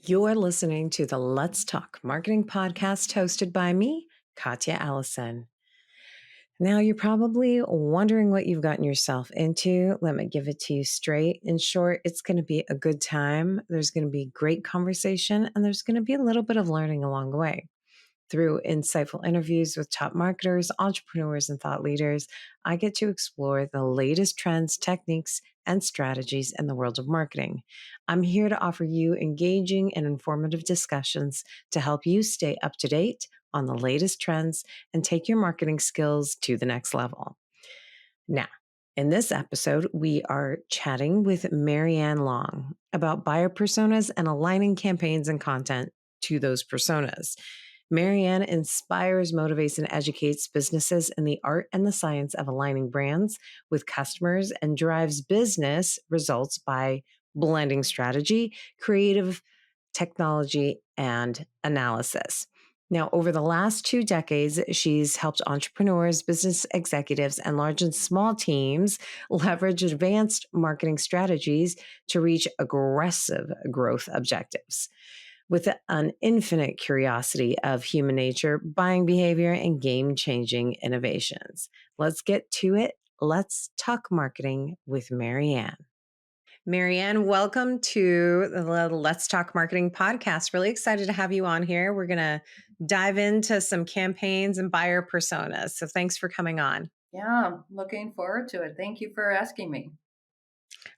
You're listening to the Let's Talk Marketing podcast hosted by me, Katya Allison. Now, you're probably wondering what you've gotten yourself into. Let me give it to you straight. In short, it's going to be a good time. There's going to be great conversation, and there's going to be a little bit of learning along the way. Through insightful interviews with top marketers, entrepreneurs, and thought leaders, I get to explore the latest trends, techniques, and strategies in the world of marketing. I'm here to offer you engaging and informative discussions to help you stay up to date on the latest trends and take your marketing skills to the next level. Now, in this episode, we are chatting with MaryAnn Long about buyer personas and aligning campaigns and content to those personas. MaryAnn inspires, motivates, and educates businesses in the art and the science of aligning brands with customers and drives business results by blending strategy, creative technology, and analysis. Now, over the last 2 decades, she's helped entrepreneurs, business executives, and large and small teams leverage advanced marketing strategies to reach aggressive growth objectives. With an infinite curiosity of human nature, buying behavior, and game-changing innovations. Let's get to it. Let's talk marketing with MaryAnn. MaryAnn, welcome to the Let's Talk Marketing podcast. Really excited to have you on here. We're going to dive into some campaigns and buyer personas. So thanks for coming on. Yeah, I'm looking forward to it. Thank you for asking me.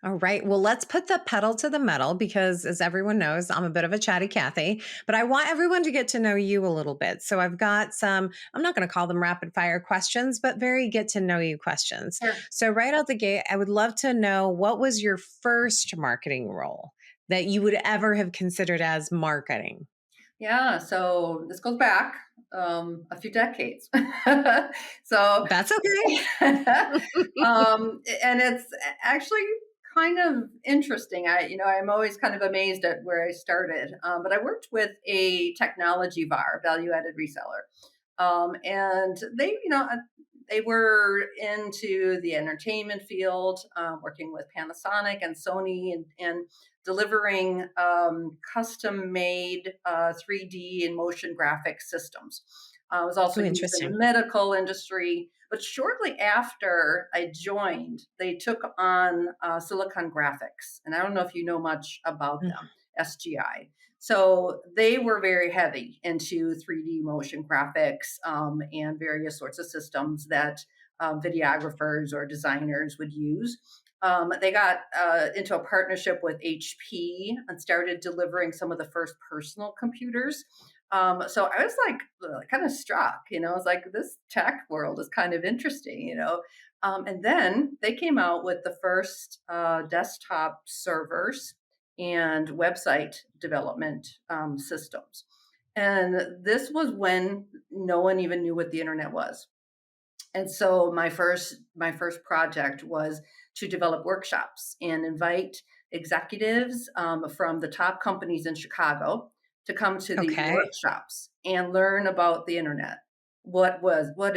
All right. Well, let's put the pedal to the metal because, as everyone knows, I'm a bit of a chatty Cathy, but I want everyone to get to know you a little bit. So I've got some, I'm not going to call them rapid fire questions, but very get to know you questions. Sure. So, right out the gate, I would love to know what was your first marketing role that you would ever have considered as marketing? Yeah, so this goes back a few decades. so, That's okay. and it's actually kind of interesting. I'm always kind of amazed at where I started. But I worked with a technology VAR, value-added reseller, and they were into the entertainment field, working with Panasonic and Sony, and delivering custom made 3D and motion graphic systems. I was also Oh, used in the interesting. medical industry. But shortly after I joined, they took on Silicon Graphics. And I don't know if you know much about them, SGI. So they were very heavy into 3D motion graphics and various sorts of systems that videographers or designers would use. They got into a partnership with HP and started delivering some of the first personal computers. So I was like kind of struck, I was like, this tech world is kind of interesting. And then they came out with the first desktop servers and website development systems. And this was when no one even knew what the internet was. And so my first project was to develop workshops and invite executives from the top companies in Chicago to come to these Okay. workshops and learn about the internet. What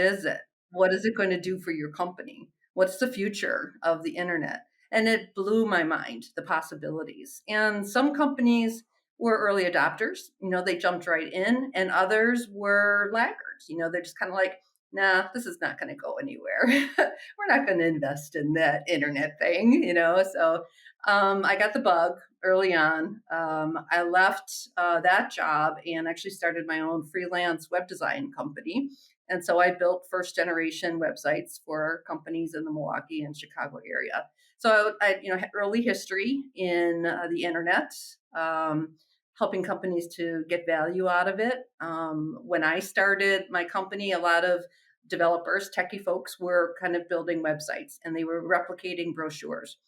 is it? What is it going to do for your company? What's the future of the internet? And it blew my mind, the possibilities. And some companies were early adopters, they jumped right in, and others were laggards. They're just kind of like, nah, this is not going to go anywhere. We're not going to invest in that internet thing. So I got the bug early on. I left that job and actually started my own freelance web design company. And so I built first generation websites for companies in the Milwaukee and Chicago area. So I had early history in the internet. Helping companies to get value out of it. When I started my company, a lot of developers, techie folks, were kind of building websites and they were replicating brochures.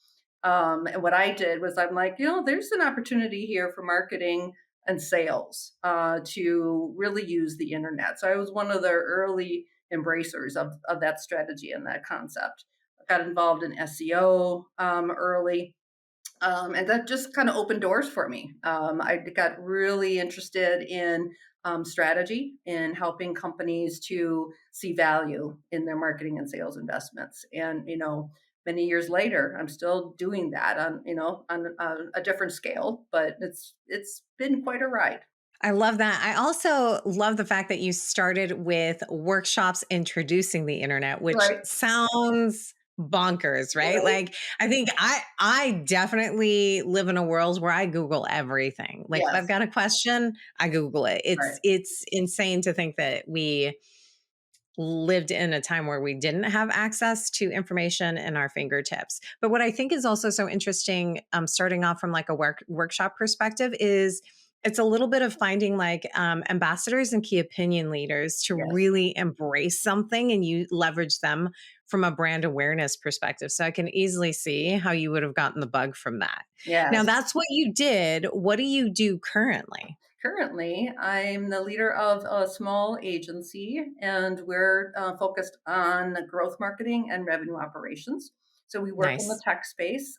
And what I did was I'm like, there's an opportunity here for marketing and sales to really use the internet. So I was one of the early embracers of that strategy and that concept. I got involved in SEO early. And that just kind of opened doors for me. I got really interested in strategy in helping companies to see value in their marketing and sales investments. And, many years later, I'm still doing that on, on a different scale, but it's been quite a ride. I love that. I also love the fact that you started with workshops introducing the internet, which Right. sounds bonkers, right? Right. Like I think I definitely live in a world where I Google everything. Like if I've Yes. got a question, I Google it. Right. It's insane to think that we lived in a time where we didn't have access to information in our fingertips. But what I think is also so interesting, starting off from like a workshop perspective, is it's a little bit of finding like ambassadors and key opinion leaders to Yes. really embrace something and you leverage them from a brand awareness perspective. So I can easily see how you would have gotten the bug from that. Now, Yes. that's what you did. What do you do currently? Currently, I'm the leader of a small agency, and we're focused on growth marketing and revenue operations. So we work in the Nice. tech space.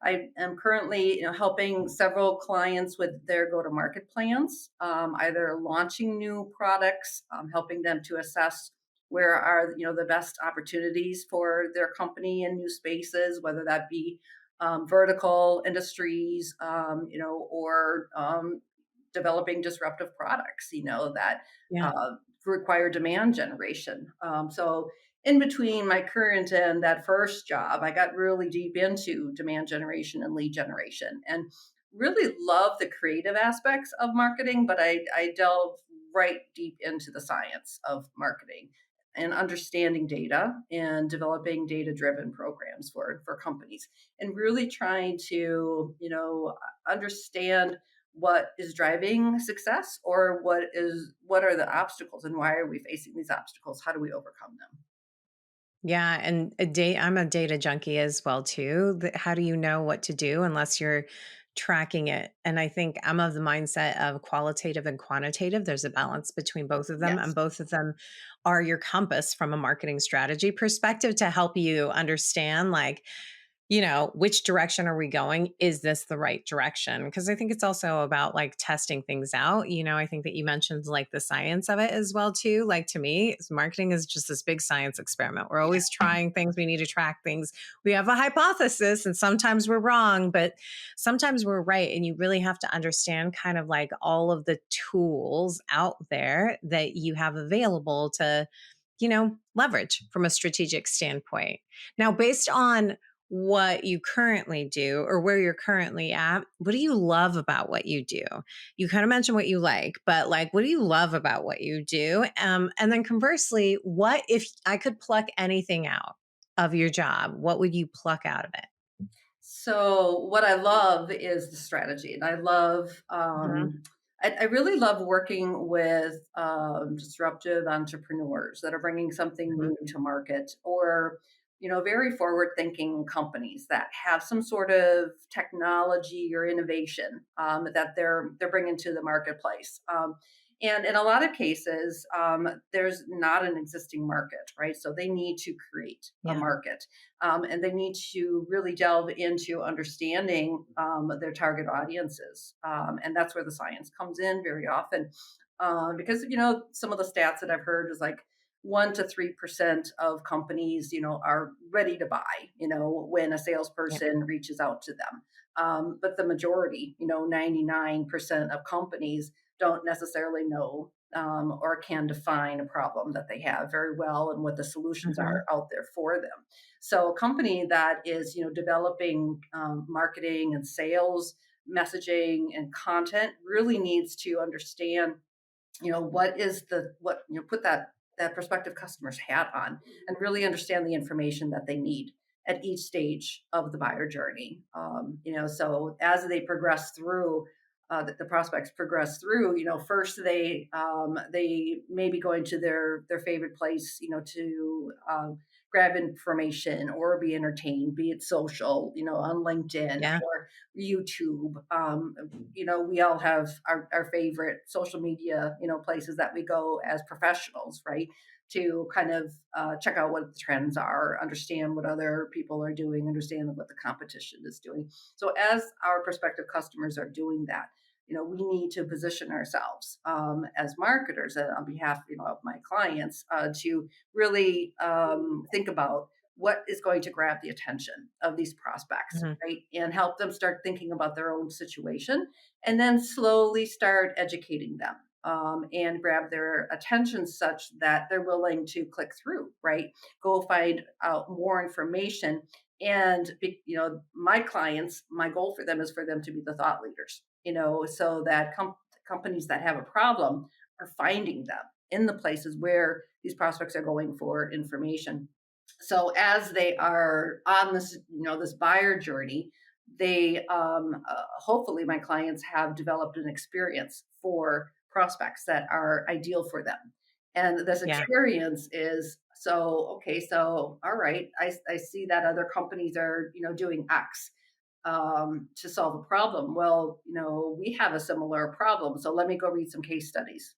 I am currently, helping several clients with their go-to-market plans, either launching new products, helping them to assess where are the best opportunities for their company in new spaces, whether that be vertical industries, or developing disruptive products, that Yeah. uh, require demand generation. So, in between my current and that first job, I got really deep into demand generation and lead generation and really love the creative aspects of marketing, but I delve right deep into the science of marketing and understanding data and developing data driven programs for companies and really trying to understand what is driving success or what are the obstacles and why are we facing these obstacles, how do we overcome them. Yeah, and I'm a data junkie as well too. How do you know what to do unless you're tracking it? And I think I'm of the mindset of qualitative and quantitative. There's a balance between both of them, and Yes. both of them are your compass from a marketing strategy perspective to help you understand like which direction are we going? Is this the right direction? Because I think it's also about like testing things out. I think that you mentioned like the science of it as well too. Like to me, marketing is just this big science experiment. We're always trying things. We need to track things. We have a hypothesis and sometimes we're wrong, but sometimes we're right. And you really have to understand kind of like all of the tools out there that you have available to leverage from a strategic standpoint. Now, based on what you currently do or where you're currently at, what do you love about what you do? You kind of mentioned what you like, but like, what do you love about what you do? And then conversely, what if I could pluck anything out of your job? What would you pluck out of it? So what I love is the strategy, and Mhm. I really love working with disruptive entrepreneurs that are bringing something Mhm. new to market, or very forward-thinking companies that have some sort of technology or innovation that they're bringing to the marketplace. And in a lot of cases, there's not an existing market, right? So they need to create a Yeah. market, and they need to really delve into understanding their target audiences, and that's where the science comes in very often, because some of the stats that I've heard is like 1 to 3% of companies are ready to buy when a Yeah. salesperson reaches out to them, but the majority 99% of companies don't necessarily know or can define a problem that they have very well and what the solutions Mhm. are out there for them. So a company that is, developing marketing and sales messaging and content really needs to understand, what is the what put that prospective customer's hat on and really understand the information that they need at each stage of the buyer journey. So as they progress through, the prospects progress through. First they may be going to their favorite place, to grab information or be entertained, be it social, on LinkedIn Yeah. or YouTube. We all have our favorite social media, places that we go as professionals, right? To kind of check out what the trends are, understand what other people are doing, understand what the competition is doing. So as our prospective customers are doing that, we need to position ourselves as marketers on behalf, of my clients to really think about what is going to grab the attention of these prospects, Mhm. right? And help them start thinking about their own situation, and then slowly start educating them, and grab their attention such that they're willing to click through, right? Go find out more information. And, my clients, my goal for them is for them to be the thought leaders, so that companies that have a problem are finding them in the places where these prospects are going for information. So as they are on this, this buyer journey, they hopefully my clients have developed an experience for prospects that are ideal for them. And this Yeah. experience is, so okay, so all right, I see that other companies are, doing X, to solve a problem. Well, we have a similar problem. So let me go read some case studies.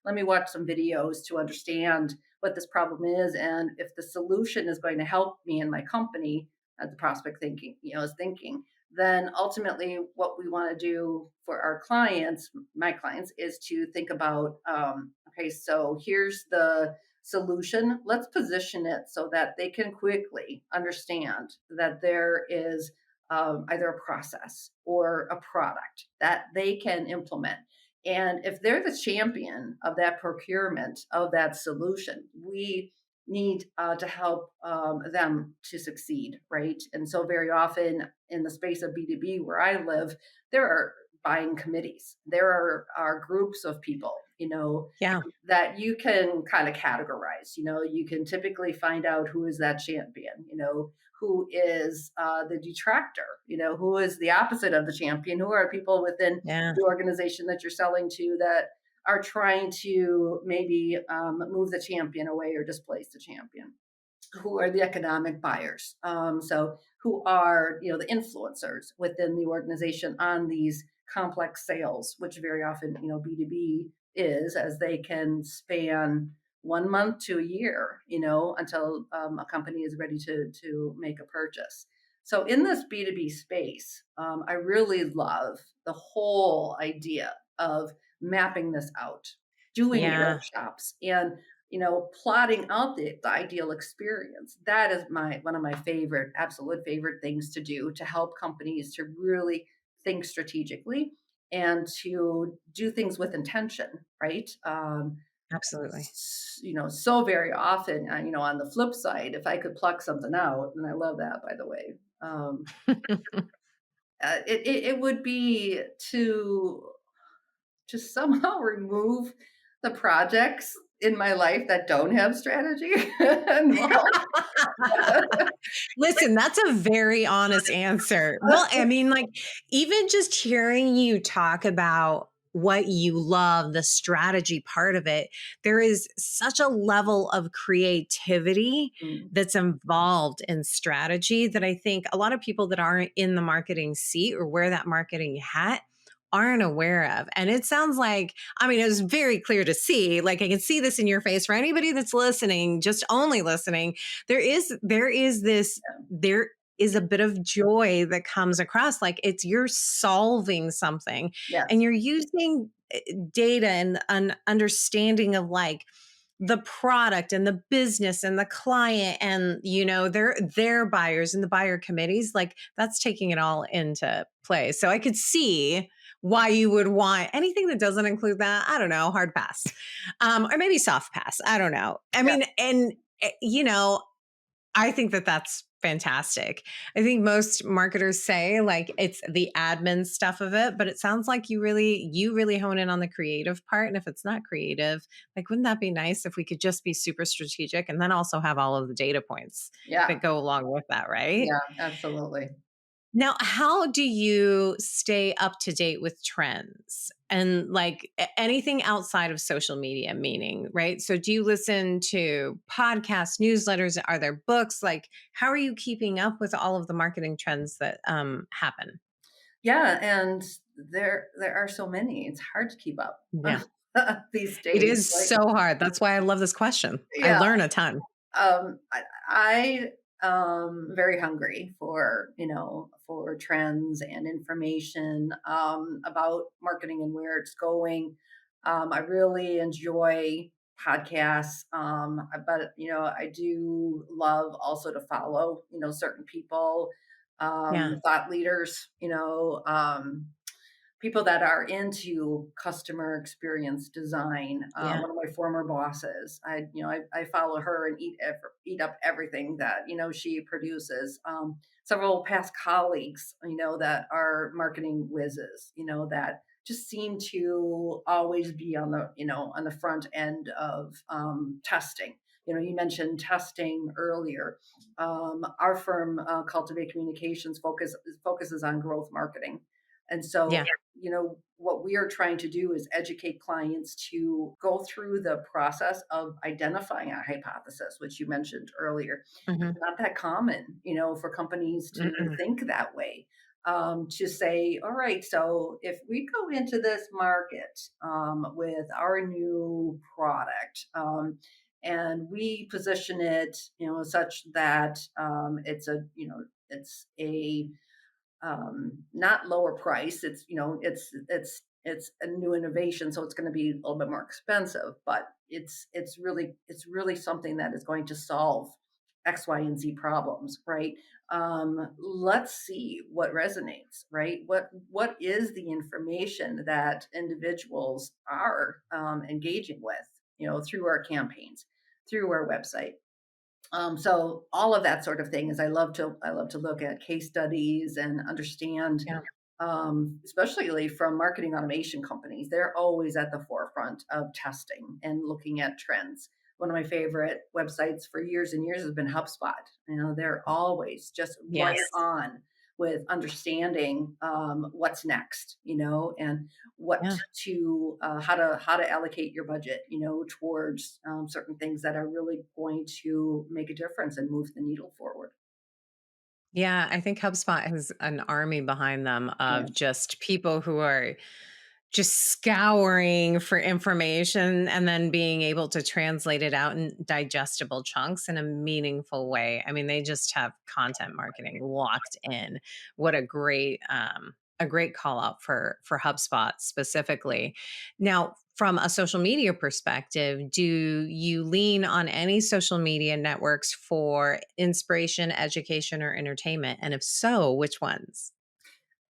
Let me watch some videos to understand what this problem is, and if the solution is going to help me and my company, as the prospect is thinking, then ultimately what we want to do for our clients, my clients, is to think about, okay, so here's the solution. Let's position it so that they can quickly understand that there is, either a process or a product that they can implement. And if they're the champion of that procurement of that solution, we need, to help, them to succeed, right? And so, very often in the space of B2B where I live, there are buying committees, there are groups of people, Yeah. that you can kind of categorize. You can typically find out who is that champion, who is, the detractor, who is the opposite of the champion, who are people within Yeah. the organization that you're selling to that are trying to maybe, move the champion away or displace the champion, who are the economic buyers. So who are, the influencers within the organization on these complex sales, which very often, B2B is, as they can span 1 month to a year, until, a company is ready to make a purchase. So in this B2B space, I really love the whole idea of mapping this out, doing Yeah. workshops, and plotting out the ideal experience. That is my one of my favorite, absolute favorite things to do to help companies to really think strategically and to do things with intention, right? Absolutely. So very often, on the flip side, if I could pluck something out, and I love that, by the way, it would be to just somehow remove the projects in my life that don't have strategy involved. Listen, that's a very honest answer. Well, I mean, like, even just hearing you talk about what you love, the strategy part of it, there is such a level of creativity Mm, that's involved in strategy that I think a lot of people that aren't in the marketing seat or wear that marketing hat aren't aware of. And it sounds like, I mean, it was very clear to see, like, I can see this in your face for anybody that's listening, just only listening. There is a bit of joy that comes across, like it's you're solving something and yes, you're using data and an understanding of like the product and the business and the client and their buyers and the buyer committees, like that's taking it all into play. So I could see why you would want anything that doesn't include that. I don't know, hard pass, or maybe soft pass, I don't know. I yeah, mean, and I think that that's fantastic. I think most marketers say like it's the admin stuff of it, but it sounds like you really hone in on the creative part. And if it's not creative, like wouldn't that be nice if we could just be super strategic and then also have all of the data points yeah, that go along with that, right? yeah, absolutely. Now, how do you stay up to date with trends and like anything outside of social media, meaning, right? So, do you listen to podcasts, newsletters? Are there books? Like, how are you keeping up with all of the marketing trends that happen? Yeah, and there are so many, it's hard to keep up Yeah, these it days, is like, so hard. That's why I love this question. I yeah, learn a ton. I very hungry for, for trends and information, about marketing and where it's going. I really enjoy podcasts. But I do love also to follow certain people, Yeah. thought leaders. People that are into customer experience design. Yeah. One of my former bosses, I follow her and eat up everything that she produces. Several past colleagues, that are marketing whizzes, that just seem to always be on the front end of testing. You mentioned testing earlier. Our firm, Cultivate Communications, focuses on growth marketing, and so Yeah. what we are trying to do is educate clients to go through the process of identifying a hypothesis, which you mentioned earlier. It's Hmm. not that common, for companies to Mm-mm. think that way. To say, all right, so if we go into this market with our new product, and we position it, such that it's a not lower price. It's a new innovation, so it's going to be a little bit more expensive, but it's really something that is going to solve X, Y, and Z problems, right? Let's see what resonates, right? What is the information that individuals are engaging with, through our campaigns, through our website. So all of that sort of thing is I love to look at case studies and understand, Yeah. especially from marketing automation companies. They're always at the forefront of testing and looking at trends. One of my favorite websites for years and years has been HubSpot. They're always just right Yes. on with understanding what's next, and what Yeah. to how to allocate your budget, towards certain things that are really going to make a difference and move the needle forward. Yeah, I think HubSpot has an army behind them Yeah. of just people who are just scouring for information and then being able to translate it out in digestible chunks in a meaningful way. I mean, they just have content marketing locked in. What a great call out for HubSpot specifically. Now, from a social media perspective, do you lean on any social media networks for inspiration, education, or entertainment? And if so, which ones?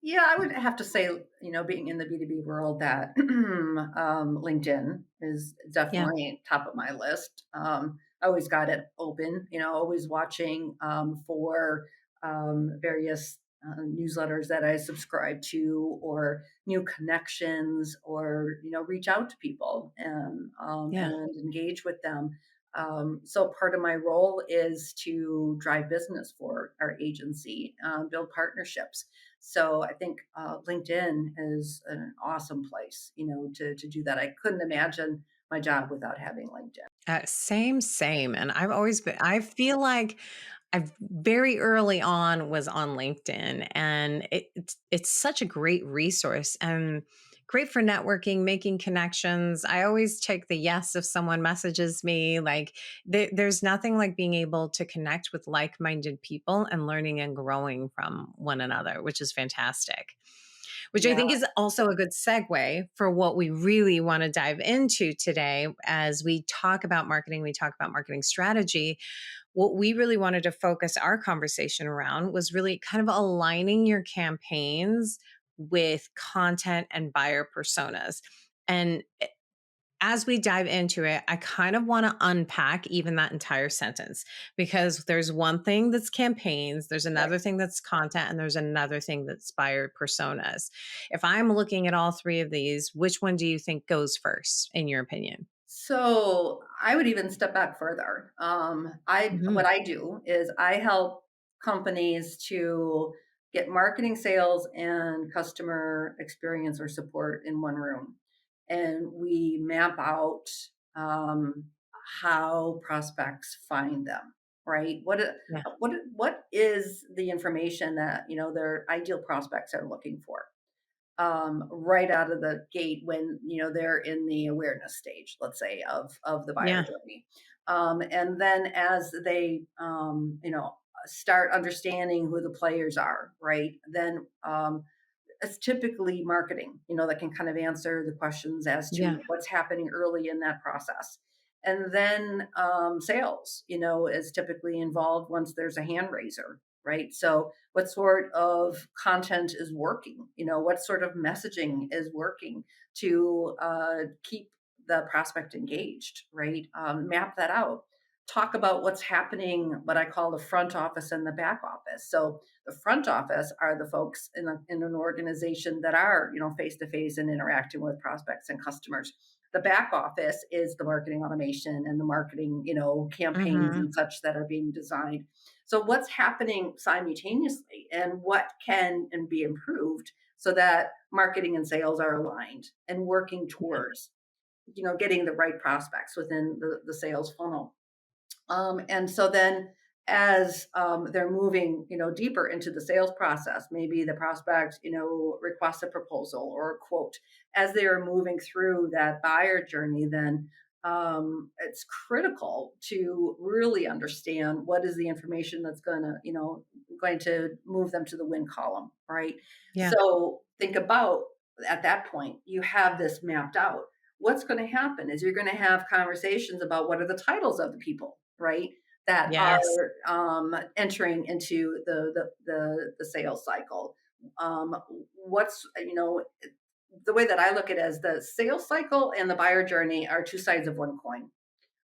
Yeah, I would have to say, being in the B2B world, that LinkedIn is Yeah, definitely top of my list. I always got it open, always watching for various newsletters that I subscribe to, or new connections, or reach out to people yeah. and engage with them. So part of my role is to drive business for our agency, build partnerships. So I think LinkedIn is an awesome place, to do that. I couldn't imagine my job without having LinkedIn. Same, same. And I've always been, I feel like I very early on was on LinkedIn and it's such a great resource and great for networking, making connections. I always take the yes if someone messages me. Like there's nothing like being able to connect with like-minded people and learning and growing from one another, which is fantastic. Which I Yeah. think is also a good segue for what we really want to dive into today as we talk about marketing, we talk about marketing strategy. What we really wanted to focus our conversation around was really kind of aligning your campaigns with content and buyer personas. And as we dive into it, I kind of want to unpack even that entire sentence because there's one thing that's campaigns, there's Right. another thing that's content, and there's another thing that's buyer personas. If I'm looking at all three of these, which one do you think goes first, in your opinion? So I would even step back further. I Mhm. What I do is I help companies to get marketing, sales, and customer experience or support in one room, and we map out um, how prospects find them. Right? Yeah. What is the information that their ideal prospects are looking for? Right out of the gate, when they're in the awareness stage, let's say, of the buyer Yeah. journey, and then as they start understanding who the players are, right? Then it's typically marketing, that can kind of answer the questions as to Yeah. what's happening early in that process. And then sales, is typically involved once there's a hand raiser, right? So, what sort of content is working? What sort of messaging is working to keep the prospect engaged, right? Map that out. Talk about what's happening, what I call the front office and the back office. So, the front office are the folks in an organization that are, face to face and interacting with prospects and customers. The back office is the marketing automation and the marketing, campaigns Mhm. and such that are being designed. So what's happening simultaneously and what can and be improved so that marketing and sales are aligned and working Yeah. towards, getting the right prospects within the sales funnel. And so then as they're moving, deeper into the sales process, maybe the prospect, requests a proposal or a quote. As they are moving through that buyer journey, then it's critical to really understand what is the information that's going to move them to the win column, right? Yeah. So think about at that point, you have this mapped out. What's going to happen is you're going to have conversations about what are the titles of the people, right? That Yes. are entering into the sales cycle. Um, what's the way that I look at it as the sales cycle and the buyer journey are two sides of one coin,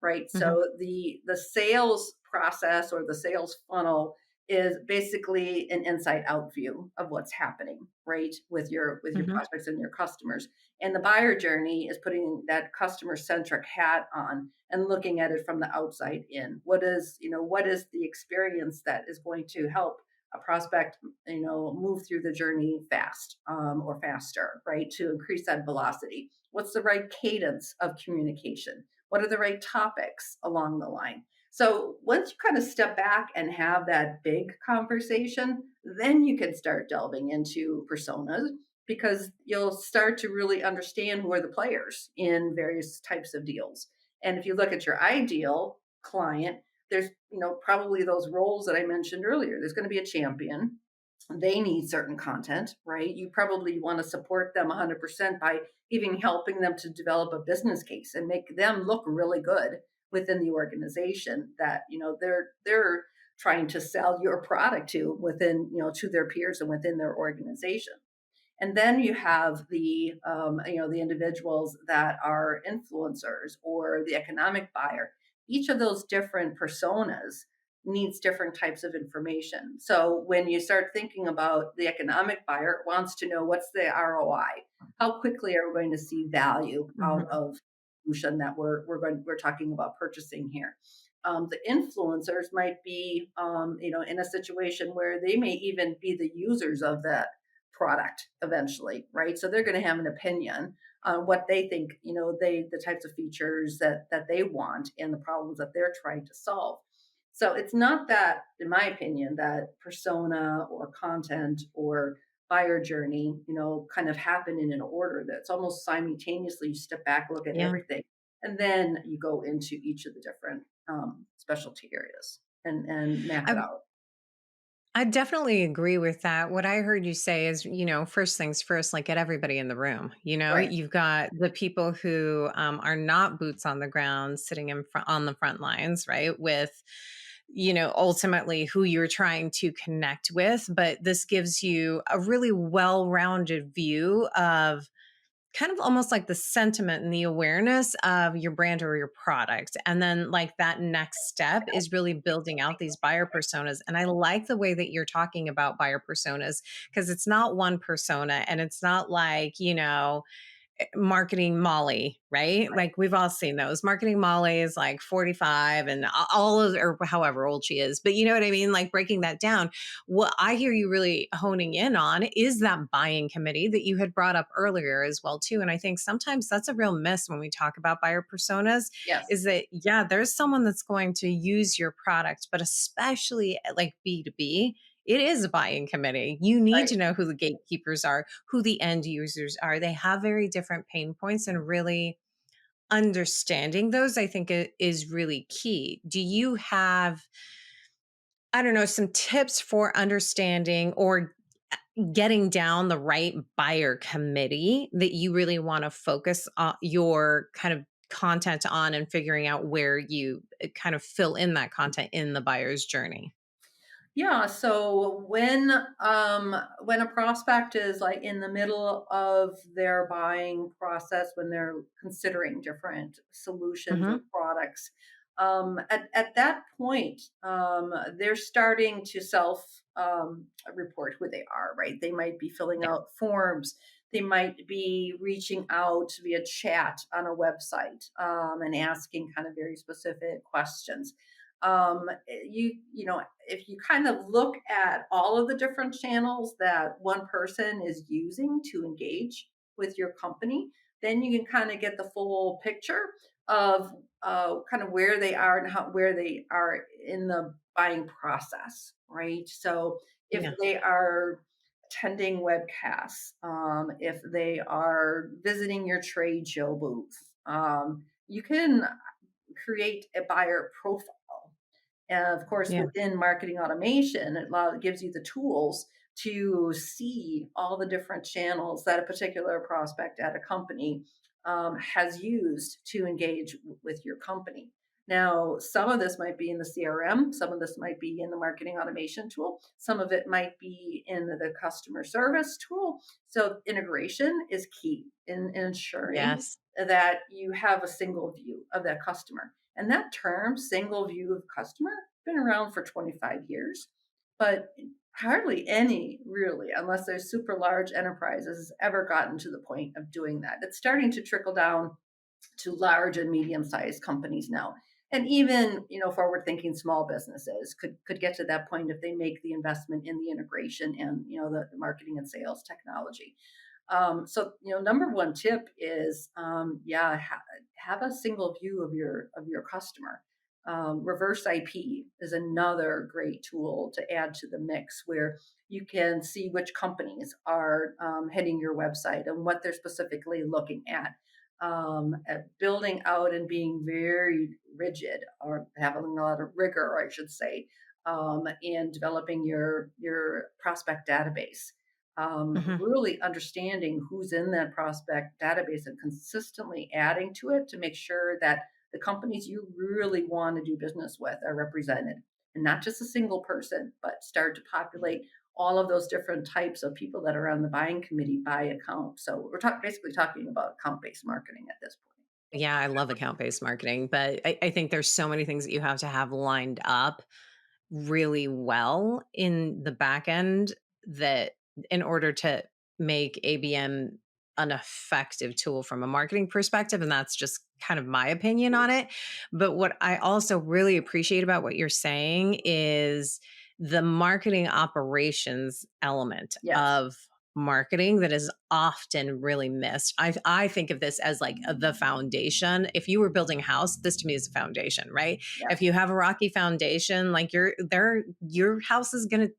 right? Mhm. So the sales process or the sales funnel is basically an inside out view of what's happening, right? With your Mhm. prospects and your customers. And the buyer journey is putting that customer centric hat on and looking at it from the outside in. What is the experience that is going to help a prospect, move through the journey fast, or faster, right? To increase that velocity. What's the right cadence of communication? What are the right topics along the line? So once you kind of step back and have that big conversation, then you can start delving into personas because you'll start to really understand who are the players in various types of deals. And if you look at your ideal client, there's probably those roles that I mentioned earlier. There's going to be a champion. They need certain content, right? You probably want to support them 100% by even helping them to develop a business case and make them look really good within the organization that they're trying to sell your product to within to their peers and within their organization. And then you have the individuals that are influencers or the economic buyer. Each of those different personas needs different types of information. So when you start thinking about the economic buyer, it wants to know what's the ROI. How quickly are we going to see value out Mhm. of solution that we're talking about purchasing here? The influencers might be in a situation where they may even be the users of that product eventually, right? So they're going to have an opinion on what they think, the types of features that they want and the problems that they're trying to solve. So it's not that, in my opinion, that persona or content or buyer journey, kind of happen in an order that's almost simultaneously. You step back, look at Yeah. everything, and then you go into each of the different specialty areas and map it I out. I definitely agree with that. What I heard you say is, first things first, like get everybody in the room. Right. You've got the people who are not boots on the ground, sitting in front on the front lines, right? With, ultimately who you're trying to connect with. But this gives you a really well rounded view of kind of almost like the sentiment and the awareness of your brand or your product. And then, like, that next step is really building out these buyer personas. And I like the way that you're talking about buyer personas because it's not one persona and it's not like, marketing Molly, right? Like we've all seen those. Marketing Molly is like 45 and all of, or however old she is. But you know what I mean? Like breaking that down. What I hear you really honing in on is that buying committee that you had brought up earlier as well too. And I think sometimes that's a real miss when we talk about buyer personas Yes. is that yeah, there's someone that's going to use your product, but especially at like B2B, it is a buying committee. You need Right. to know who the gatekeepers are, who the end users are. They have very different pain points, and really understanding those, I think, is really key. Do you have, I don't know, some tips for understanding or getting down the right buyer committee that you really want to focus on your kind of content on and figuring out where you kind of fill in that content in the buyer's journey? Yeah, so when a prospect is like in the middle of their buying process, when they're considering different solutions or Hmm. products, at that point, they're starting to self report who they are, right? They might be filling Yeah. out forms. They might be reaching out via chat on a website, and asking kind of very specific questions. You know, if you kind of look at all of the different channels that one person is using to engage with your company, then you can kind of get the full picture of kind of where they are and where they are in the buying process, right? So if Yeah. they are attending webcasts, if they are visiting your trade show booth, you can create a buyer profile. And of course, Yeah. within marketing automation, it gives you the tools to see all the different channels that a particular prospect at a company has used to engage with your company. Now, some of this might be in the CRM, some of this might be in the marketing automation tool, some of it might be in the customer service tool. So, integration is key in ensuring Yes. that you have a single view of that customer. And that term, single view of customer, been around for 25 years, but hardly any really, unless there's super large enterprises, has ever gotten to the point of doing that. It's starting to trickle down to large and medium-sized companies now. And even, forward-thinking small businesses could get to that point if they make the investment in the integration and, the marketing and sales technology. So, number one tip is, yeah, have a single view of your customer. Reverse IP is another great tool to add to the mix, where you can see which companies are hitting your website and what they're specifically looking at building out and being very rigid, or having a lot of rigor, I should say, in developing your prospect database. Hmm. Really understanding who's in that prospect database and consistently adding to it to make sure that the companies you really want to do business with are represented, and not just a single person, but start to populate all of those different types of people that are on the buying committee by account. So we're basically talking about account-based marketing at this point. Yeah, I love account based marketing, but I think there's so many things that you have to have lined up really well in the back end, that in order to make ABM an effective tool from a marketing perspective. And that's just kind of my opinion on it. But what I also really appreciate about what you're saying is the marketing operations element Yes. of marketing that is often really missed. I think of this as like the foundation. If you were building a house, this to me is a foundation, right? If Yes. you have a rocky foundation, like your house is going to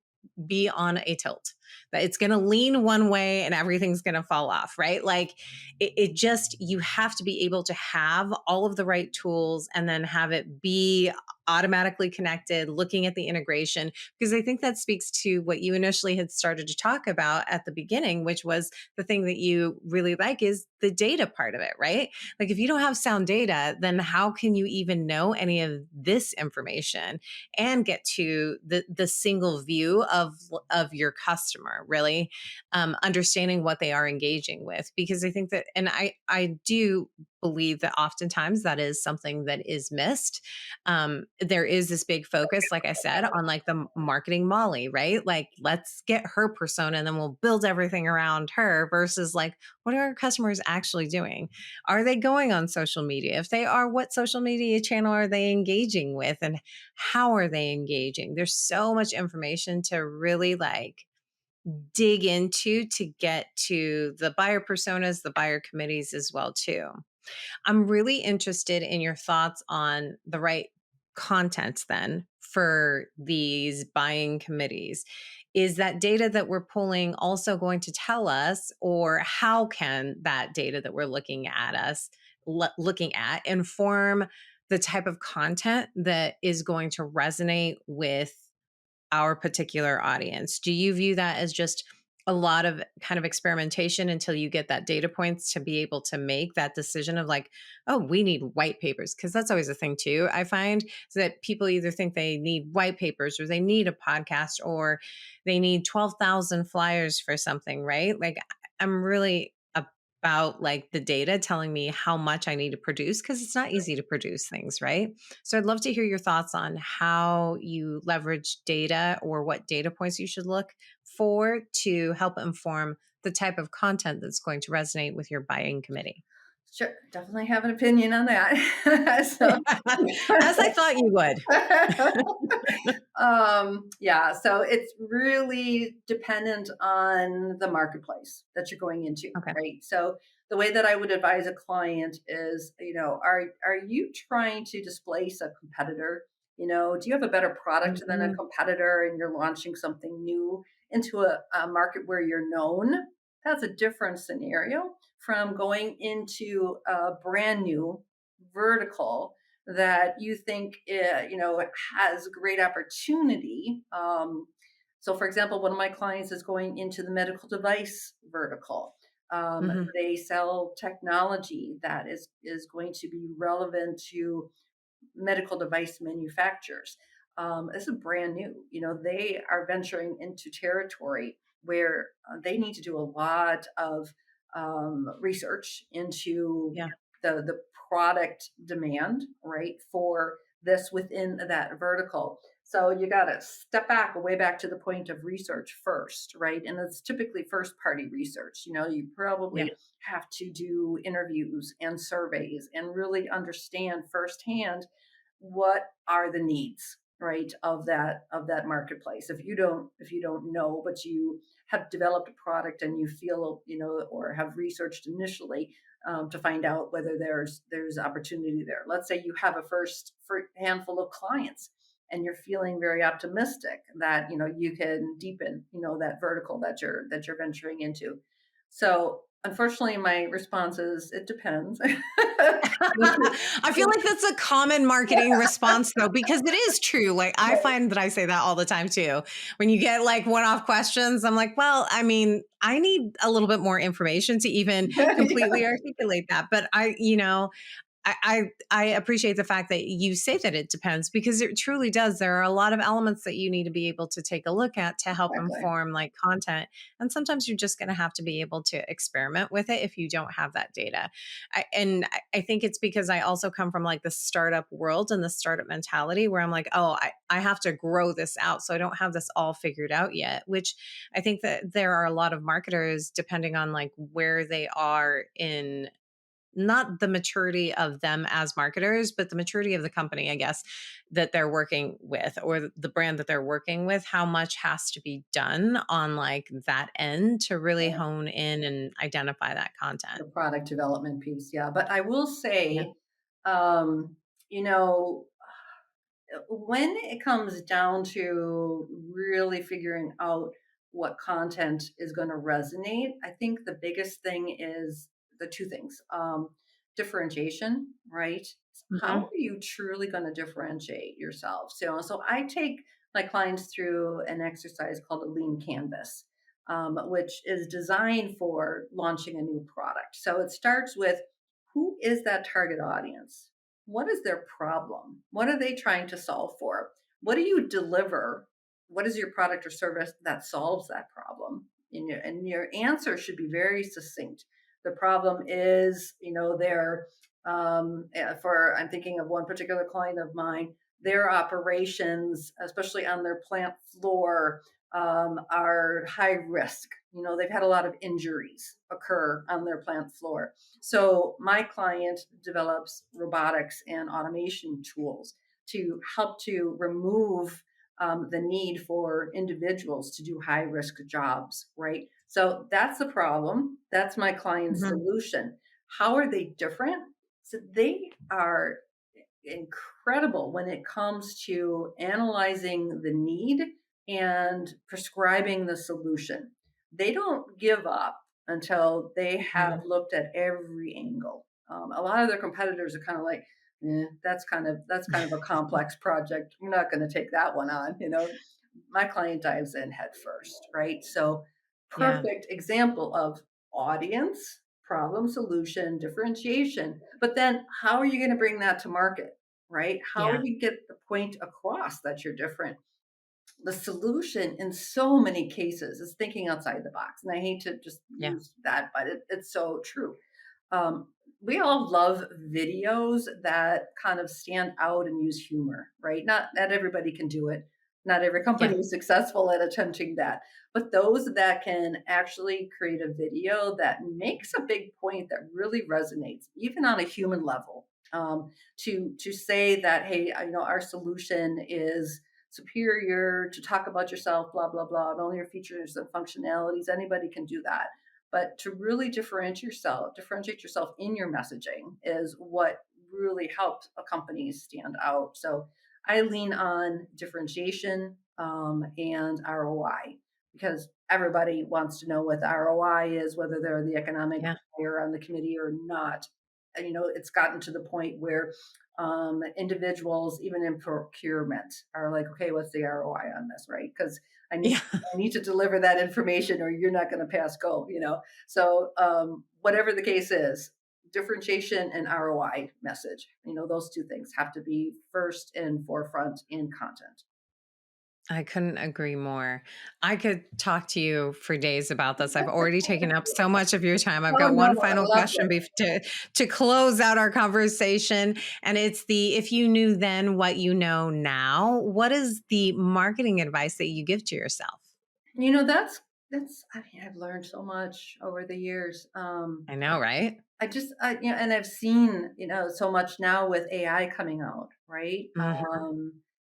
be on a tilt. That it's going to lean one way and everything's going to fall off, right? Like it just, you have to be able to have all of the right tools and then have it be automatically connected, looking at the integration, because I think that speaks to what you initially had started to talk about at the beginning, which was the thing that you really like is the data part of it, right? Like if you don't have sound data, then how can you even know any of this information and get to the single view of your customer, really understanding what they are engaging with? Because I think that, and I do believe that oftentimes that is something that is missed. There is this big focus, like I said, on like the marketing Molly, right? Like, let's get her persona and then we'll build everything around her, versus like, what are our customers actually doing? Are they going on social media? If they are, what social media channel are they engaging with? And how are they engaging? There's so much information to really like dig into to get to the buyer personas, the buyer committees as well too. I'm really interested in your thoughts on the right content then for these buying committees. Is that data that we're pulling also going to tell us, or how can that data that we're looking at inform the type of content that is going to resonate with our particular audience? Do you view that as just a lot of kind of experimentation until you get that data points to be able to make that decision of like, oh, we need white papers. Cause that's always a thing too. I find so that people either think they need white papers or they need a podcast or they need 12,000 flyers for something, right? Like I'm really about like the data telling me how much I need to produce because it's not easy to produce things, right? So I'd love to hear your thoughts on how you leverage data or what data points you should look for to help inform the type of content that's going to resonate with your buying committee. Sure, definitely have an opinion on that. So As I thought you would. yeah, so it's really dependent on the marketplace that you're going into, Okay. right? So the way that I would advise a client is, are you trying to displace a competitor? Do you have a better product than a Mhm. competitor and you're launching something new into a market where you're known? That's a different scenario from going into a brand new vertical that you think has great opportunity. So, for example, one of my clients is going into the medical device vertical. Mhm. They sell technology that is going to be relevant to medical device manufacturers. This is brand new. They are venturing into territory where they need to do a lot of research into Yeah. the product demand, right, for this within that vertical. So you got to step back, way back to the point of research first, right? And it's typically first party research. You Yeah. probably have to do interviews and surveys and really understand firsthand what are the needs, right, of that marketplace. If you don't know, but you have developed a product and you feel, or have researched initially, to find out whether there's opportunity there. Let's say you have a first handful of clients and you're feeling very optimistic that you can deepen that vertical that you're venturing into. So unfortunately my response is it depends. I feel like that's a common marketing response though, because it is true. Like I find that I say that all the time too. When you get like one-off questions, I'm like, well, I mean, I need a little bit more information to even Yeah, completely articulate that. But I appreciate the fact that you say that it depends because it truly does. There are a lot of elements that you need to be able to take a look at to help exactly. inform like content. And sometimes you're just going to have to be able to experiment with it if you don't have that data. I think it's because I also come from like the startup world and the startup mentality where I'm like, oh, I have to grow this out. So I don't have this all figured out yet, which I think that there are a lot of marketers, depending on like where they are in not the maturity of them as marketers, but the maturity of the company, I guess, that they're working with or the brand that they're working with, how much has to be done on like that end to really hone in and identify that content. The product development piece, yeah. But I will Yeah. say, um, you know, when it comes down to really figuring out what content is going to resonate, I think the biggest thing is the two things: differentiation, right? How Mhm. are you truly going to differentiate yourself? So I take my clients through an exercise called a lean canvas, which is designed for launching a new product. So it starts with, who is that target audience? What is their problem? What are they trying to solve for? What do you deliver? What is your product or service that solves that problem? And your answer should be very succinct. The problem is, for I'm thinking of one particular client of mine, their operations, especially on their plant floor, are high risk. They've had a lot of injuries occur on their plant floor. So my client develops robotics and automation tools to help to remove the need for individuals to do high risk jobs, right? So that's the problem. That's my client's Mhm. solution. How are they different? So they are incredible when it comes to analyzing the need and prescribing the solution. They don't give up until they have Mhm. looked at every angle. A lot of their competitors are kind of like, that's kind of a complex project. We're not going to take that one on. My client dives in head first, right? So Yeah. perfect example of audience, problem solution, differentiation. But then how are you going to bring that to market, right? How are Yeah. you get the point across that you're different? The solution in so many cases is thinking outside the box. And I hate to just Yeah. use that, but it's so true. Um, we all love videos that kind of stand out and use humor, right? Not everybody can do it. Not every Yeah. company is successful at attempting that. But those that can actually create a video that makes a big point that really resonates, even on a human level, to say that, hey, I know our solution is superior, to talk about yourself, blah blah blah, and all your features and functionalities. Anybody can do that, but to really differentiate yourself in your messaging is what really helps a company stand out. So I lean on differentiation and ROI, because everybody wants to know what the ROI is, whether they're the economic Yeah. buyer on the committee or not. And, it's gotten to the point where individuals, even in procurement, are like, okay, what's the ROI on this, right? Because I need Yeah. I need to deliver that information, or you're not going to pass go. So whatever the case is, differentiation and ROI message. Those two things have to be first and forefront in content. I couldn't agree more. I could talk to you for days about this. I've already taken up so much of your time. I've Oh got no, one I final loved question it. to close out our conversation. And it's the if you knew then what you know now, what is the marketing advice that you give to yourself? That's I mean, I've learned so much over the years. I know, right? And I've seen, so much now with AI coming out, right? Hmm.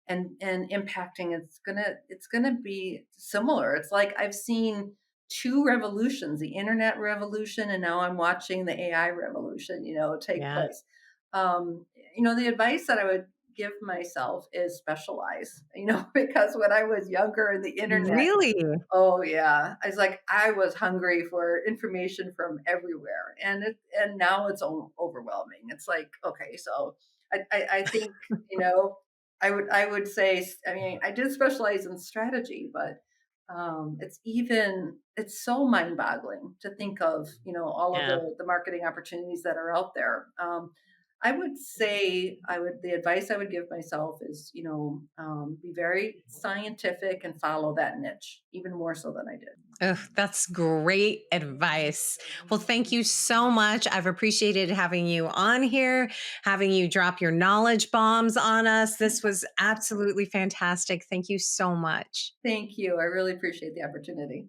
And impacting, it's gonna be similar. It's like I've seen two revolutions, the internet revolution, and now I'm watching the AI revolution, take Yeah. place. The advice that I would give myself is specialize, because when I was younger in the internet, Really? oh, yeah. I was hungry for information from everywhere, and now it's overwhelming. It's like, okay, so I think, you know, I would say, I mean, I did specialize in strategy, but it's so mind-boggling to think of, all of Yeah. the marketing opportunities that are out there. I would say the advice I would give myself is, be very scientific and follow that niche even more so than I did. Ugh, that's great advice. Well, thank you so much. I've appreciated having you on here, having you drop your knowledge bombs on us. This was absolutely fantastic. Thank you so much. Thank you. I really appreciate the opportunity.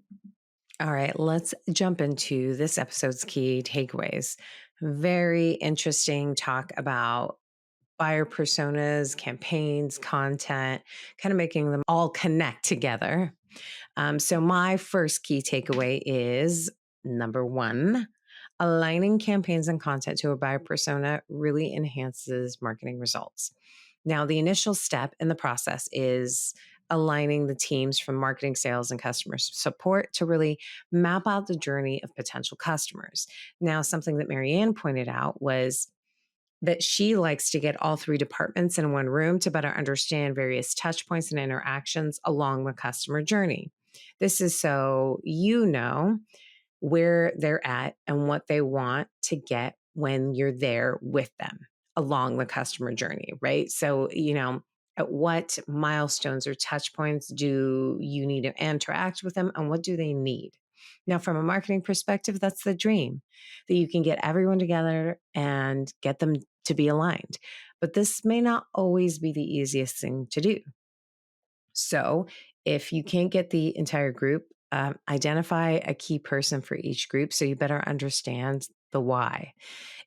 All right, let's jump into this episode's key takeaways. Very interesting talk about buyer personas, campaigns, content, kind of making them all connect together. So, my first key takeaway is number one, aligning campaigns and content to a buyer persona really enhances marketing results. Now, the initial step in the process is aligning the teams from marketing, sales, and customer support to really map out the journey of potential customers. Now, something that MaryAnn pointed out was that she likes to get all three departments in one room to better understand various touch points and interactions along the customer journey. This is so you know where they're at and what they want to get when you're there with them along the customer journey, right? So, at what milestones or touch points do you need to interact with them and what do they need? Now, from a marketing perspective, that's the dream that you can get everyone together and get them to be aligned. But this may not always be the easiest thing to do. So, if you can't get the entire group, identify a key person for each group so you better understand the why.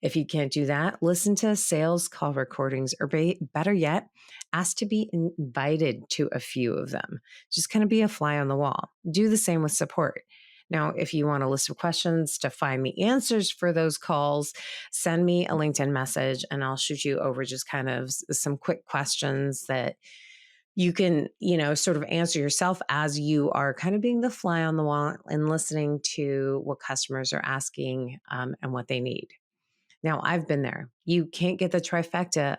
If you can't do that, listen to sales call recordings or better yet, ask to be invited to a few of them. Just kind of be a fly on the wall. Do the same with support. Now, if you want a list of questions to find the answers for those calls, send me a LinkedIn message and I'll shoot you over just kind of some quick questions that you can, sort of answer yourself as you are kind of being the fly on the wall and listening to what customers are asking and what they need. Now, I've been there. You can't get the trifecta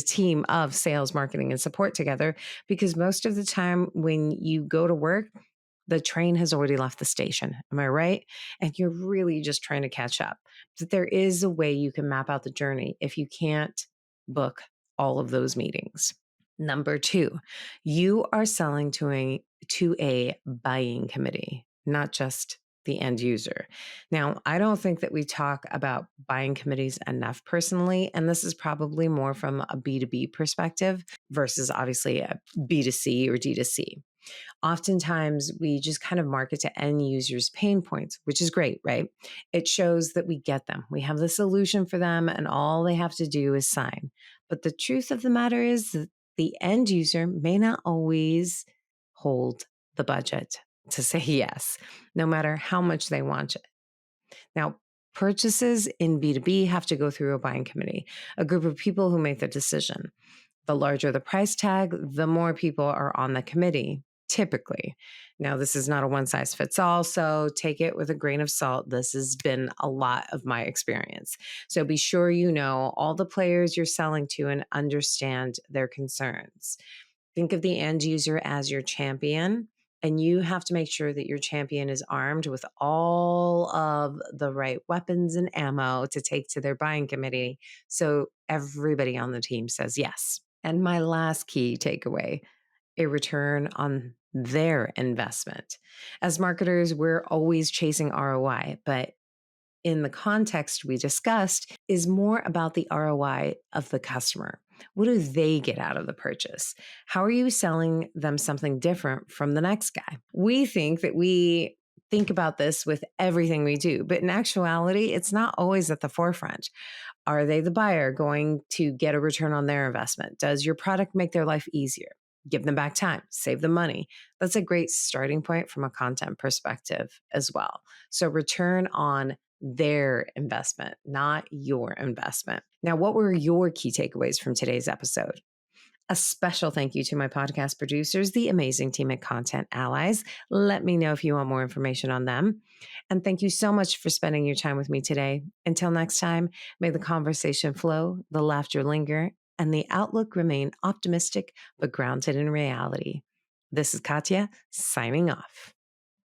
team of sales, marketing, and support together because most of the time when you go to work, The train has already left the station. Am I right? And you're really just trying to catch up. But there is a way you can map out the journey if you can't book all of those meetings. Number two, you are selling to a buying committee, not just the end user. Now, I don't think that we talk about buying committees enough personally, and this is probably more from a B2B perspective versus obviously a B2C or D2C. Oftentimes we just kind of market to end users' pain points, which is great, right? It shows that we get them. We have the solution for them, and all they have to do is sign. But the truth of the matter is that the end user may not always hold the budget to say yes, no matter how much they want it. Now, purchases in B2B have to go through a buying committee, a group of people who make the decision. The larger the price tag, the more people are on the committee, typically. Now, this is not a one size fits all, so take it with a grain of salt. This has been a lot of my experience. So be sure you know all the players you're selling to and understand their concerns. Think of the end user as your champion, and you have to make sure that your champion is armed with all of the right weapons and ammo to take to their buying committee so everybody on the team says yes. And my last key takeaway, a return on their investment. As marketers, we're always chasing ROI, but in the context we discussed is more about the ROI of the customer. What do they get out of the purchase? How are you selling them something different from the next guy? We think that we think about this with everything we do, but in actuality, it's not always at the forefront. Are they the buyer going to get a return on their investment? Does your product make their life easier? Give them back time, save them money. That's a great starting point from a content perspective as well. So return on their investment, not your investment. Now, what were your key takeaways from today's episode? A special thank you to my podcast producers, the amazing team at Content Allies. Let me know if you want more information on them. And thank you so much for spending your time with me today. Until next time, may the conversation flow, the laughter linger, and the outlook remain optimistic but grounded in reality. This is Katya signing off.